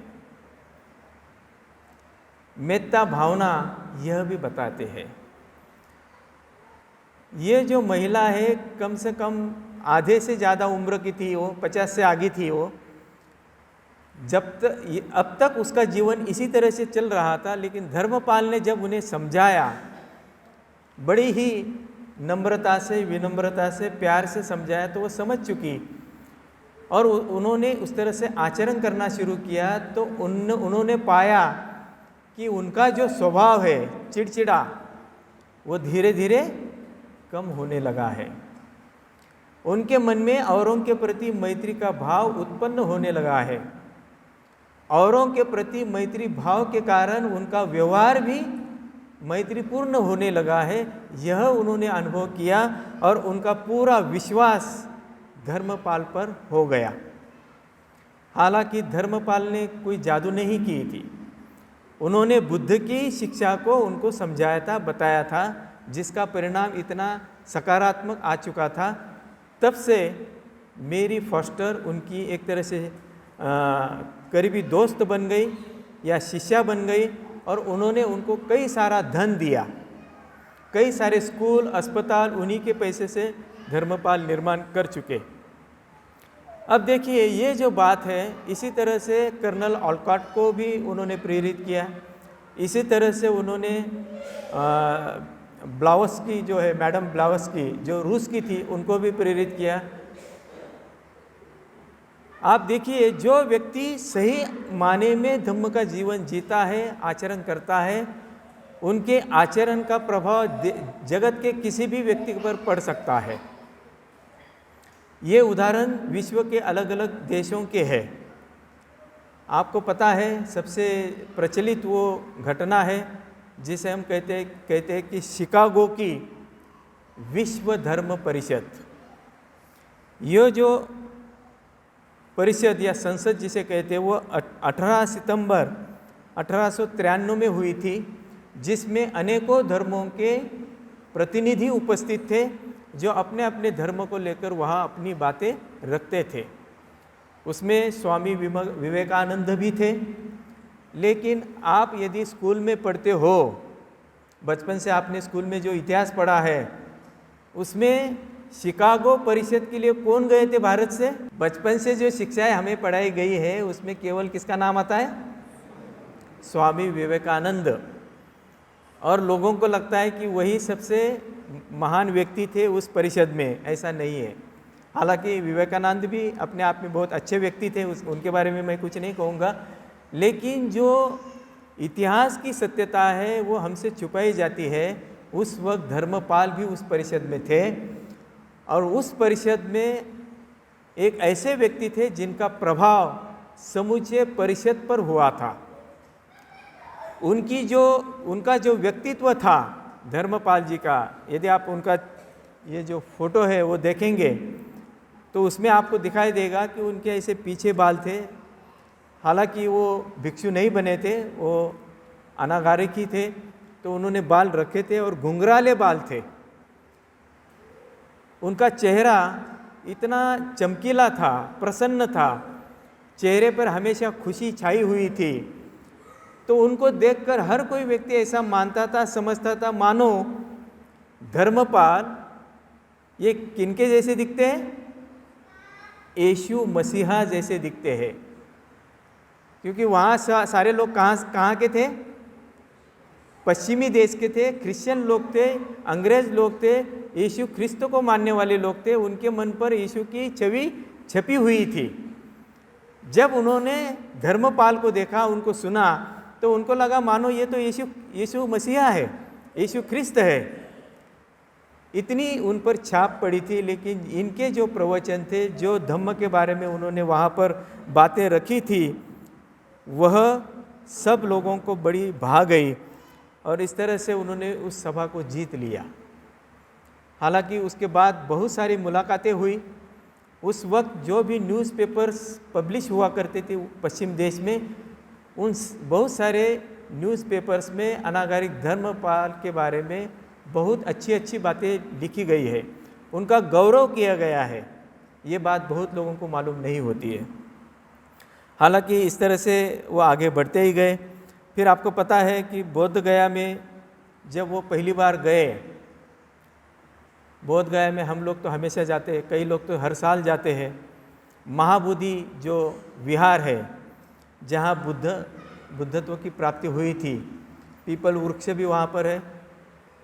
मेत्ता भावना यह भी बताते हैं। ये जो महिला है कम से कम आधे से ज़्यादा उम्र की थी, वो 50 से आगे थी वो। अब तक उसका जीवन इसी तरह से चल रहा था, लेकिन धर्मपाल ने जब उन्हें समझाया, बड़ी ही नम्रता से, विनम्रता से, प्यार से समझाया, तो वो समझ चुकी और उन्होंने उस तरह से आचरण करना शुरू किया। तो उन्होंने पाया कि उनका जो स्वभाव है चिड़चिड़ा, वो धीरे धीरे कम होने लगा है। उनके मन में औरों के प्रति मैत्री का भाव उत्पन्न होने लगा है। औरों के प्रति मैत्री भाव के कारण उनका व्यवहार भी मैत्रीपूर्ण होने लगा है। यह उन्होंने अनुभव किया और उनका पूरा विश्वास धर्मपाल पर हो गया। हालांकि धर्मपाल ने कोई जादू नहीं की थी, उन्होंने बुद्ध की शिक्षा को उनको समझाया था, बताया था, जिसका परिणाम इतना सकारात्मक आ चुका था। तब से मेरी फॉस्टर उनकी एक तरह से करीबी दोस्त बन गई या शिष्या बन गई और उन्होंने उनको कई सारा धन दिया। कई सारे स्कूल, अस्पताल उन्हीं के पैसे से धर्मपाल निर्माण कर चुके। अब देखिए, ये जो बात है, इसी तरह से कर्नल ऑलकॉट को भी उन्होंने प्रेरित किया। इसी तरह से उन्होंने ब्लावस्की जो है, मैडम ब्लावस्की जो रूस की थी, उनको भी प्रेरित किया। आप देखिए, जो व्यक्ति सही माने में धम्म का जीवन जीता है, आचरण करता है, उनके आचरण का प्रभाव जगत के किसी भी व्यक्ति पर पड़ सकता है। ये उदाहरण विश्व के अलग अलग देशों के हैं। आपको पता है, सबसे प्रचलित वो घटना है जिसे हम कहते हैं कि शिकागो की विश्व धर्म परिषद। ये जो परिषद या संसद जिसे कहते हैं, वो 18 सितंबर 1893 में हुई थी, जिसमें अनेकों धर्मों के प्रतिनिधि उपस्थित थे, जो अपने अपने धर्म को लेकर वहाँ अपनी बातें रखते थे। उसमें स्वामी विवेकानंद भी थे। लेकिन आप यदि स्कूल में पढ़ते हो, बचपन से आपने स्कूल में जो इतिहास पढ़ा है, उसमें शिकागो परिषद के लिए कौन गए थे भारत से? बचपन से जो शिक्षाएं हमें पढ़ाई गई है, उसमें केवल किसका नाम आता है? स्वामी विवेकानंद। और लोगों को लगता है कि वही सबसे महान व्यक्ति थे उस परिषद में। ऐसा नहीं है। हालांकि विवेकानंद भी अपने आप में बहुत अच्छे व्यक्ति थे, उनके बारे में मैं कुछ नहीं कहूँगा, लेकिन जो इतिहास की सत्यता है वो हमसे छुपाई जाती है। उस वक्त धर्मपाल भी उस परिषद में थे और उस परिषद में एक ऐसे व्यक्ति थे जिनका प्रभाव समूचे परिषद पर हुआ था। उनका जो व्यक्तित्व था धर्मपाल जी का, यदि आप उनका ये जो फोटो है वो देखेंगे तो उसमें आपको दिखाई देगा कि उनके ऐसे पीछे बाल थे। हालांकि वो भिक्षु नहीं बने थे, वो अनागारिक ही थे, तो उन्होंने बाल रखे थे और घुंघराले बाल थे। उनका चेहरा इतना चमकीला था, प्रसन्न था, चेहरे पर हमेशा खुशी छाई हुई थी। तो उनको देखकर हर कोई व्यक्ति ऐसा मानता था, समझता था, मानो धर्मपाल ये किनके जैसे दिखते हैं? यीशु मसीहा जैसे दिखते हैं। क्योंकि वहाँ सारे लोग कहाँ के थे? पश्चिमी देश के थे, क्रिश्चियन लोग थे, अंग्रेज लोग थे, यीशु ख्रिस्त को मानने वाले लोग थे। उनके मन पर यीशु की छवि छपी हुई थी। जब उन्होंने धर्मपाल को देखा, उनको सुना, तो उनको लगा मानो ये तो यीशु मसीहा है, यीशु ख्रिस्त है। इतनी उन पर छाप पड़ी थी। लेकिन इनके जो प्रवचन थे, जो धम्म के बारे में उन्होंने वहाँ पर बातें रखी थी, वह सब लोगों को बड़ी भा गई और इस तरह से उन्होंने उस सभा को जीत लिया। हालांकि उसके बाद बहुत सारी मुलाकातें हुई। उस वक्त जो भी न्यूज़पेपर्स पब्लिश हुआ करते थे पश्चिम देश में, उन बहुत सारे न्यूज़पेपर्स में अनागारिक धर्मपाल के बारे में बहुत अच्छी अच्छी बातें लिखी गई है, उनका गौरव किया गया है। ये बात बहुत लोगों को मालूम नहीं होती है। हालांकि इस तरह से वो आगे बढ़ते ही गए फिर आपको पता है कि बोध गया में जब वो पहली बार गए, बोध गया में हम लोग तो हमेशा जाते हैं, कई लोग तो हर साल जाते हैं। महाबोधि जो विहार है जहाँ बुद्धत्व की प्राप्ति हुई थी, पीपल वृक्ष भी वहाँ पर है।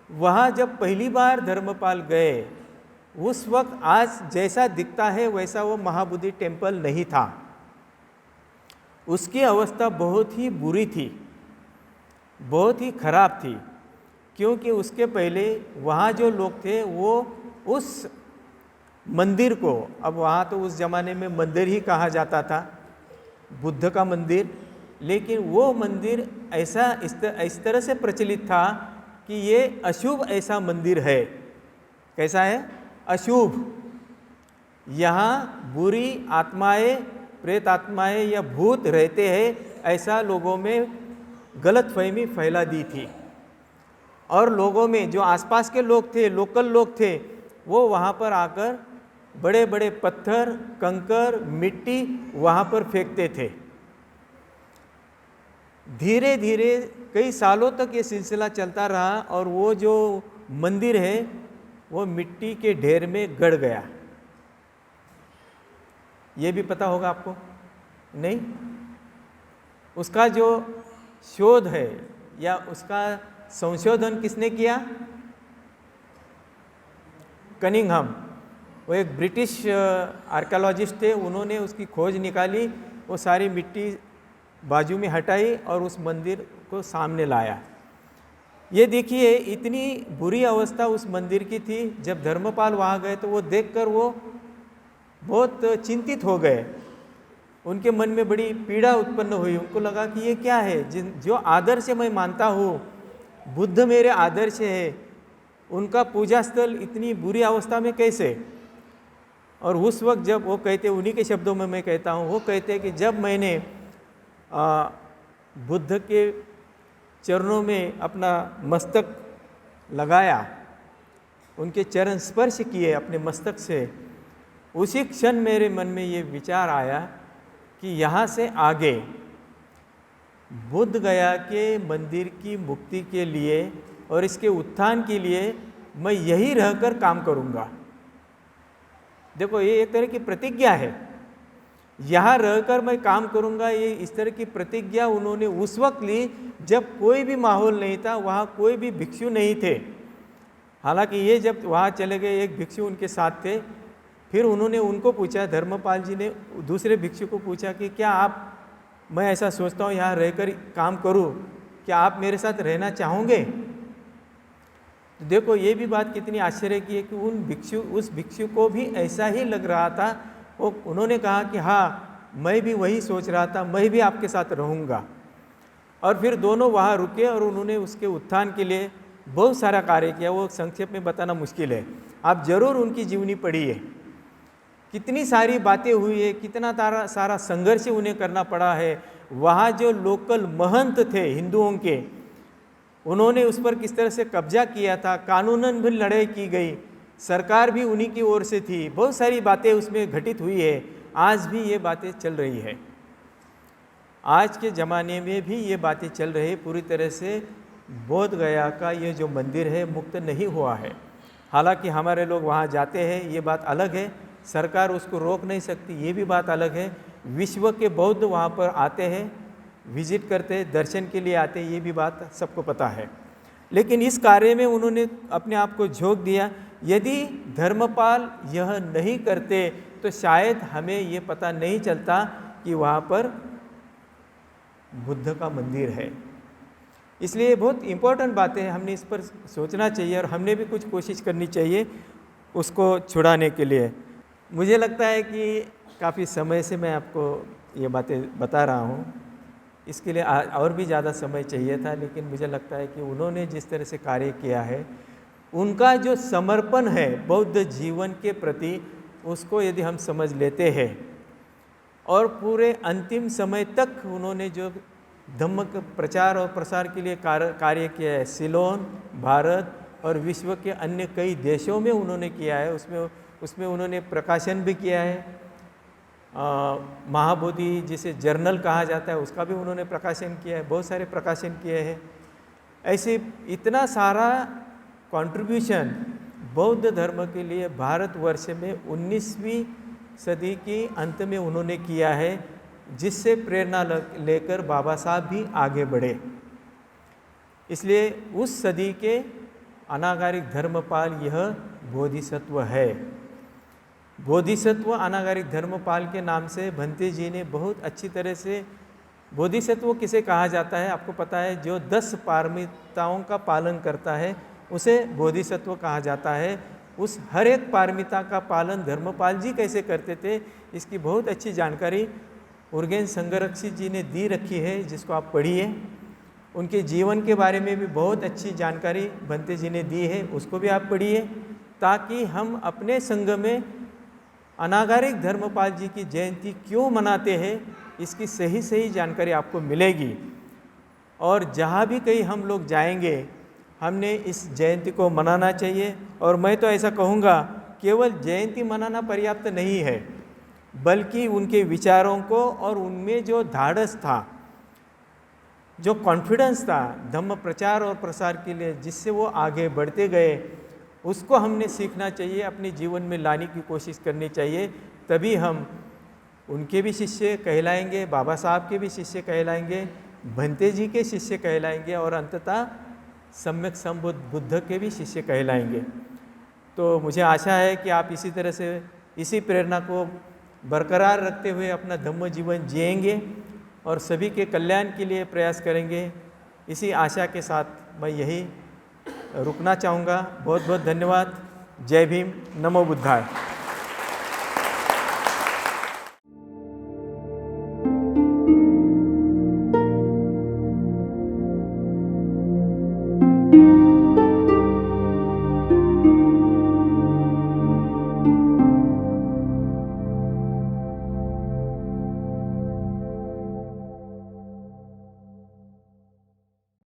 वहाँ जब पहली बार धर्मपाल गए, उस वक्त आज जैसा दिखता है वैसा वो महाबोधि टेम्पल नहीं था। उसकी अवस्था बहुत ही बुरी थी, बहुत ही खराब थी, क्योंकि उसके पहले वहाँ जो लोग थे वो उस मंदिर को, अब वहाँ तो उस ज़माने में मंदिर ही कहा जाता था, बुद्ध का मंदिर, लेकिन वो मंदिर ऐसा इस तरह से प्रचलित था कि ये अशुभ ऐसा मंदिर है। कैसा है? अशुभ। यहाँ बुरी आत्माएं, प्रेत आत्माएं या भूत रहते हैं, ऐसा लोगों में गलतफहमी फैला दी थी। और लोगों में जो आसपास के लोग थे, लोकल लोग थे, वो वहाँ पर आकर बड़े बड़े पत्थर, कंकर, मिट्टी वहाँ पर फेंकते थे। धीरे धीरे कई सालों तक ये सिलसिला चलता रहा और वो जो मंदिर है वो मिट्टी के ढेर में गड़ गया। ये भी पता होगा आपको? नहीं? उसका जो शोध है या उसका संशोधन किसने किया? कनिंघम, वो एक ब्रिटिश आर्कियोलॉजिस्ट थे, उन्होंने उसकी खोज निकाली, वो सारी मिट्टी बाजू में हटाई और उस मंदिर को सामने लाया। ये देखिए इतनी बुरी अवस्था उस मंदिर की थी। जब धर्मपाल वहाँ गए तो वो देखकर वो बहुत चिंतित हो गए, उनके मन में बड़ी पीड़ा उत्पन्न हुई। उनको लगा कि ये क्या है, जो आदर्श मैं मानता हूँ, बुद्ध मेरे आदर्श है, उनका पूजा स्थल इतनी बुरी अवस्था में कैसे? और उस वक्त जब वो कहते, उन्हीं के शब्दों में मैं कहता हूँ, वो कहते कि जब मैंने बुद्ध के चरणों में अपना मस्तक लगाया, उनके चरण स्पर्श किए अपने मस्तक से, उसी क्षण मेरे मन में ये विचार आया कि यहाँ से आगे बुद्ध गया के मंदिर की मुक्ति के लिए और इसके उत्थान के लिए मैं यही रहकर काम करूँगा। देखो, ये एक तरह की प्रतिज्ञा है, यहाँ रहकर मैं काम करूँगा। ये इस तरह की प्रतिज्ञा उन्होंने उस वक्त ली जब कोई भी माहौल नहीं था, वहाँ कोई भी भिक्षु नहीं थे। हालांकि ये जब वहाँ चले गए, एक भिक्षु उनके साथ थे। फिर उन्होंने उनको पूछा, धर्मपाल जी ने दूसरे भिक्षु को पूछा कि क्या आप, मैं ऐसा सोचता हूँ यहाँ रहकर काम करूँ, क्या आप मेरे साथ रहना चाहोगे? तो देखो ये भी बात कितनी आश्चर्य की है कि उस भिक्षु को भी ऐसा ही लग रहा था। वो उन्होंने कहा कि हाँ, मैं भी वही सोच रहा था, मैं भी आपके साथ रहूँगा। और फिर दोनों वहाँ रुके और उन्होंने उसके उत्थान के लिए बहुत सारा कार्य किया। वो संक्षेप में बताना मुश्किल है, आप ज़रूर उनकी जीवनी पढ़िए। कितनी सारी बातें हुई है, कितना सारा संघर्ष उन्हें करना पड़ा है। वहाँ जो लोकल महंत थे हिंदुओं के, उन्होंने उस पर किस तरह से कब्जा किया था, कानूनन भी लड़ाई की गई, सरकार भी उन्हीं की ओर से थी। बहुत सारी बातें उसमें घटित हुई है। आज भी ये बातें चल रही है, आज के ज़माने में भी ये बातें चल रही है। पूरी तरह से बोध गया का ये जो मंदिर है मुक्त नहीं हुआ है। हालांकि हमारे लोग वहाँ जाते हैं, ये बात अलग है, सरकार उसको रोक नहीं सकती, ये भी बात अलग है। विश्व के बौद्ध वहाँ पर आते हैं, विजिट करते हैं, दर्शन के लिए आते हैं, ये भी बात सबको पता है। लेकिन इस कार्य में उन्होंने अपने आप को झोंक दिया। यदि धर्मपाल यह नहीं करते तो शायद हमें ये पता नहीं चलता कि वहाँ पर बुद्ध का मंदिर है। इसलिए बहुत इम्पोर्टेंट बातें हैं, हमने इस पर सोचना चाहिए और हमने भी कुछ कोशिश करनी चाहिए उसको छुड़ाने के लिए। मुझे लगता है कि काफ़ी समय से मैं आपको ये बातें बता रहा हूँ, इसके लिए और भी ज़्यादा समय चाहिए था, लेकिन मुझे लगता है कि उन्होंने जिस तरह से कार्य किया है, उनका जो समर्पण है बौद्ध जीवन के प्रति, उसको यदि हम समझ लेते हैं और पूरे अंतिम समय तक उन्होंने जो धम्म के प्रचार और प्रसार के लिए कार्य किया है, सिलोन, भारत और विश्व के अन्य कई देशों में उन्होंने किया है, उसमें उन्होंने प्रकाशन भी किया है, महाबोधि जिसे जर्नल कहा जाता है उसका भी उन्होंने प्रकाशन किया है, बहुत सारे प्रकाशन किए हैं। ऐसे इतना सारा कंट्रीब्यूशन बौद्ध धर्म के लिए भारतवर्ष में 19वीं सदी के अंत में उन्होंने किया है, जिससे प्रेरणा लेकर बाबा साहब भी आगे बढ़े। इसलिए उस सदी के अनागारिक धर्मपाल यह बोधिसत्व है। बोधिसत्व अनागारिक धर्मपाल के नाम से भंते जी ने बहुत अच्छी तरह से, बोधिसत्व किसे कहा जाता है आपको पता है, जो 10 पारमिताओं का पालन करता है उसे बोधिसत्व कहा जाता है। उस हर एक पारमिता का पालन धर्मपाल जी कैसे करते थे इसकी बहुत अच्छी जानकारी उर्गेन संगरक्षी जी ने दी रखी है, जिसको आप पढ़िए। उनके जीवन के बारे में भी बहुत अच्छी जानकारी भंते जी ने दी है, उसको भी आप पढ़िए, ताकि हम अपने संघ में अनागारिक धर्मपाल जी की जयंती क्यों मनाते हैं इसकी सही सही जानकारी आपको मिलेगी। और जहाँ भी कहीं हम लोग जाएंगे हमने इस जयंती को मनाना चाहिए। और मैं तो ऐसा कहूँगा, केवल जयंती मनाना पर्याप्त नहीं है, बल्कि उनके विचारों को और उनमें जो धाड़स था, जो कॉन्फिडेंस था धम्म प्रचार और प्रसार के लिए, जिससे वो आगे बढ़ते गए, उसको हमने सीखना चाहिए, अपने जीवन में लाने की कोशिश करनी चाहिए। तभी हम उनके भी शिष्य कहलाएंगे, बाबा साहब के भी शिष्य कहलाएंगे, भंते जी के शिष्य कहलाएंगे और अंततः सम्यक संबुद्ध बुद्ध के भी शिष्य कहलाएंगे। तो मुझे आशा है कि आप इसी तरह से इसी प्रेरणा को बरकरार रखते हुए अपना धम्म जीवन जिएंगे और सभी के कल्याण के लिए प्रयास करेंगे। इसी आशा के साथ मैं यही रुकना चाहूँगा। बहुत बहुत धन्यवाद। जय भीम, नमो बुद्धाय।